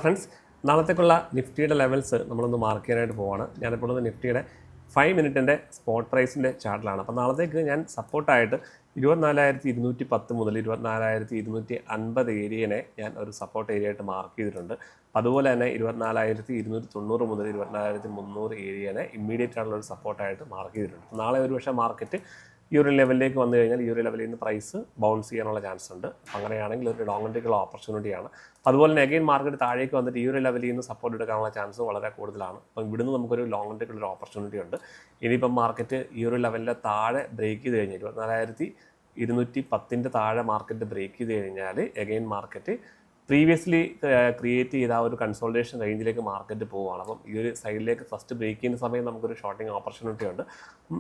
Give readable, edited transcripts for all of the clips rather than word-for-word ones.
Friends, നാളത്തേക്കുള്ള നിഫ്റ്റിയുടെ levels നമ്മളൊന്ന് mark ചെയ്യാനായിട്ട് പോവാണ്. ഞാനിപ്പോൾ നിഫ്റ്റിയുടെ 5 മിനിറ്റിൻ്റെ സ്പോട്ട് പ്രൈസിൻ്റെ ചാർട്ടിലാണ്. അപ്പോൾ നാളത്തേക്ക് ഞാൻ സപ്പോർട്ടായിട്ട് 24,210 മുതൽ 24,250 ഏരിയനെ ഞാൻ ഒരു സപ്പോർട്ട് ഏരിയ ആയിട്ട് മാർക്ക് ചെയ്തിട്ടുണ്ട്. അതുപോലെ തന്നെ 24,290 മുതൽ 24,300 ഏരിയനെ ഇമ്മീഡിയറ്റ് ആയിട്ടുള്ള ഒരു സപ്പോർട്ടായിട്ട് മാർക്ക് ചെയ്തിട്ടുണ്ട്. നാളെ ഒരു പക്ഷേ മാർക്കറ്റ് ഈ ഒരു ലെവലിലേക്ക് വന്നു കഴിഞ്ഞാൽ ഈ ഒരു ലെവലിൽ നിന്ന് പ്രൈസ് ബൗൺസ് ചെയ്യാനുള്ള ചാൻസ് ഉണ്ട്. അങ്ങനെയാണെങ്കിൽ ഒരു ലോങ്ങിലേക്കുള്ള ഓപ്പർച്യൂണിറ്റിയാണ്. അതുപോലെ തന്നെ അഗെയിൻ മാർക്കറ്റ് താഴേക്ക് വന്നിട്ട് ഈ ഒരു ലെവലിൽ നിന്ന് സപ്പോർട്ട് എടുക്കാനുള്ള ചാൻസ് വളരെ കൂടുതലാണ്. അപ്പം ഇവിടുന്ന് നമുക്കൊരു ലോങ്ങിലേക്കുള്ള ഒരു ഓപ്പർച്യൂണിറ്റി ഉണ്ട്. ഇനിയിപ്പം മാർക്കറ്റ് ഈ ഒരു ലെവലിൻ്റെ താഴെ ബ്രേക്ക് ചെയ്ത് കഴിഞ്ഞാൽ 24,210 താഴെ മാർക്കറ്റ് ബ്രേക്ക് ചെയ്ത് കഴിഞ്ഞാൽ അഗെയിൻ മാർക്കറ്റ് പ്രീവിയസ്ലി ക്രിയേറ്റ് ചെയ്ത ആ ഒരു കൺസോൾട്ടേഷൻ റേഞ്ചിലേക്ക് മാർക്കറ്റ് പോവുകയാണ്. അപ്പം ഈ ഒരു സൈഡിലേക്ക് ഫസ്റ്റ് ബ്രേക്ക് ചെയ്യുന്ന സമയം നമുക്കൊരു ഷോർട്ടിങ് ഓപ്പർച്യൂണിറ്റി ഉണ്ട്.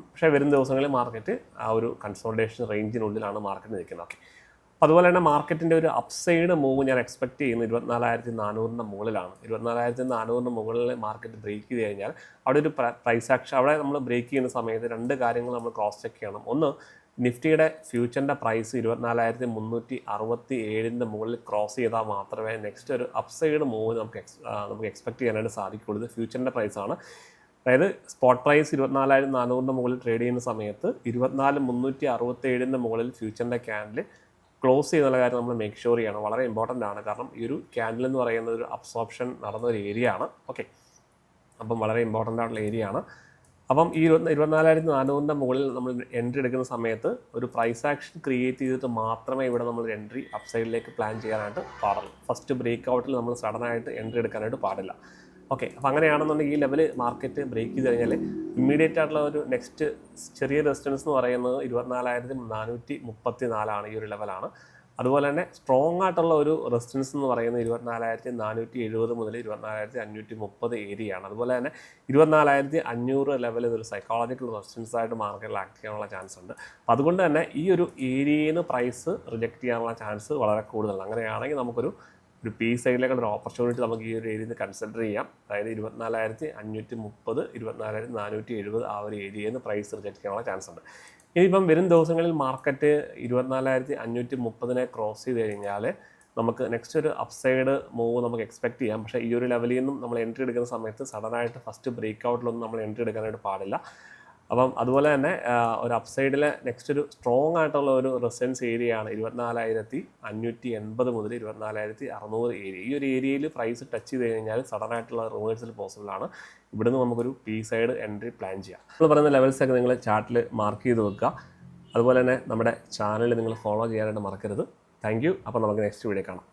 പക്ഷേ വരും ദിവസങ്ങളിൽ മാർക്കറ്റ് ആ ഒരു കൺസോൾട്ടേഷൻ റേഞ്ചിനുള്ളിലാണ് മാർക്കറ്റ് നിൽക്കുന്നത്. ഓക്കെ, അതുപോലെ തന്നെ മാർക്കറ്റിൻ്റെ ഒരു അപ്സൈഡ് മൂവ് ഞാൻ എക്സ്പെക്ട് ചെയ്യുന്നത് 24,400 മുകളിലാണ്. 24,400 മുകളിൽ മാർക്കറ്റ് ബ്രേക്ക് ചെയ്ത് കഴിഞ്ഞാൽ അവിടെ ഒരു പ്രൈസ് ആക്ഷൻ, അവിടെ നമ്മൾ ബ്രേക്ക് ചെയ്യുന്ന സമയത്ത് രണ്ട് കാര്യങ്ങൾ നമ്മൾ ക്രോസ് ചെക്ക് ചെയ്യണം. ഒന്ന്, നിഫ്റ്റിയുടെ ഫ്യൂച്ചറിൻ്റെ പ്രൈസ് 24,367 മുകളിൽ ക്രോസ് ചെയ്താൽ മാത്രമേ നെക്സ്റ്റ് ഒരു അപ്സൈഡ് മൂവ് നമുക്ക് എക്സ്പെക്ട് ചെയ്യാനായിട്ട് സാധിക്കുകയുള്ളൂ. ഇത് ഫ്യൂച്ചറിൻ്റെ പ്രൈസാണ്. അതായത് സ്പോട്ട് പ്രൈസ് 24,400 മുകളിൽ ട്രേഡ് ചെയ്യുന്ന സമയത്ത് 24,367 മുകളിൽ ഫ്യൂച്ചറിൻ്റെ ക്യാൻഡിൽ ക്ലോസ് ചെയ്യുന്ന കാര്യം നമ്മൾ മേക്ക് ഷുവർ ചെയ്യണം. വളരെ ഇമ്പോർട്ടൻ്റ് ആണ്. കാരണം ഈ ഒരു ക്യാൻഡിൽ എന്ന് പറയുന്നത് ഒരു അബ്സോർപ്ഷൻ നടന്ന ഒരു ഏരിയ ആണ്. ഓക്കെ, അപ്പം വളരെ ഇമ്പോർട്ടൻ്റ് ആയിട്ടുള്ള ഏരിയ ആണ്. അപ്പം ഈ 24,400 മുകളിൽ നമ്മൾ എൻട്രി എടുക്കുന്ന സമയത്ത് ഒരു പ്രൈസ് ആക്ഷൻ ക്രിയേറ്റ് ചെയ്തിട്ട് മാത്രമേ ഇവിടെ നമ്മൾ എൻട്രി അപ്സൈഡിലേക്ക് പ്ലാൻ ചെയ്യാനായിട്ട് പാടുള്ളൂ. ഫസ്റ്റ് ബ്രേക്ക് ഔട്ടിൽ നമ്മൾ സഡനായിട്ട് എൻട്രി എടുക്കാനായിട്ട് പാടില്ല. ഓക്കെ, അപ്പോൾ അങ്ങനെയാണെന്നുണ്ടെങ്കിൽ ഈ ലെവൽ മാർക്കറ്റ് ബ്രേക്ക് ചെയ്ത് കഴിഞ്ഞാൽ ഇമ്മീഡിയറ്റ് ആയിട്ടുള്ള ഒരു നെക്സ്റ്റ് ചെറിയ റെസിസ്റ്റൻസ് എന്ന് പറയുന്നത് 24,434 ഈ ഒരു ലെവലാണ്. അതുപോലെ തന്നെ സ്ട്രോങ് ആയിട്ടുള്ള ഒരു റെസിസ്റ്റൻസ് എന്ന് പറയുന്നത് 24,470 മുതൽ 24,530 ഏരിയയാണ്. അതുപോലെ തന്നെ 24,500 ലെവൽ ഇതൊരു സൈക്കോളജിക്കൽ റെസിസ്റ്റൻസ് ആയിട്ട് മാർക്കറ്റിൽ ആക്ട് ചെയ്യാനുള്ള ചാൻസ് ഉണ്ട്. അപ്പോൾ അതുകൊണ്ട് തന്നെ ഈ ഒരു ഏരിയയിൽ നിന്ന് പ്രൈസ് റിജക്റ്റ് ചെയ്യാനുള്ള ചാൻസ് വളരെ കൂടുതലാണ്. അങ്ങനെയാണെങ്കിൽ നമുക്കൊരു പി സൈഡിലേക്കുള്ള ഒരു ഓപ്പർച്യൂണിറ്റി നമുക്ക് ഈ ഒരു ഏരിയയിൽ നിന്ന് കൺസിഡർ ചെയ്യാം. അതായത് 24,530 24,470 ആ ഒരു ഏരിയയിൽ നിന്ന് പ്രൈസ് റിജക്റ്റ് ചെയ്യാനുള്ള ചാൻസ് ഉണ്ട്. ഇനിയിപ്പം വരും ദിവസങ്ങളിൽ മാർക്കറ്റ് 24,530 ക്രോസ് ചെയ്ത് കഴിഞ്ഞാൽ നമുക്ക് നെക്സ്റ്റ് ഒരു അപ്സൈഡ് മൂവ് നമുക്ക് എക്സ്പെക്ട് ചെയ്യാം. പക്ഷേ ഈ ഒരു ലെവലിൽ നിന്നും നമ്മൾ എൻട്രി എടുക്കുന്ന സമയത്ത് സഡനായിട്ട് ഫസ്റ്റ് ബ്രേക്ക് ഔട്ടിലൊന്നും നമ്മൾ എൻട്രി എടുക്കാനായിട്ട് പാടില്ല. അപ്പം അതുപോലെ തന്നെ ഒരു അപ്സൈഡിലെ നെക്സ്റ്റ് ഒരു സ്ട്രോങ് ആയിട്ടുള്ള ഒരു റെസിസ്റ്റൻസ് ഏരിയയാണ് 24,580 മുതൽ 24,600 ഏരിയ. ഈ ഒരു ഏരിയയിൽ പ്രൈസ് ടച്ച് ചെയ്ത് കഴിഞ്ഞാൽ സഡനായിട്ടുള്ള റിവേഴ്സൽ പോസിബിൾ ആണ്. ഇവിടുന്ന് നമുക്കൊരു പി സൈഡ് എൻട്രി പ്ലാൻ ചെയ്യാം. നമ്മൾ പറയുന്ന ലെവൽസൊക്കെ നിങ്ങൾ ചാർട്ടിൽ മാർക്ക് ചെയ്ത് വെക്കുക. അതുപോലെ തന്നെ നമ്മുടെ ചാനൽ നിങ്ങൾ ഫോളോ ചെയ്യാനായിട്ട് മറക്കരുത്. Thank you. അപ്പോൾ നമുക്ക് നെക്സ്റ്റ് വീഡിയോ കാണാം.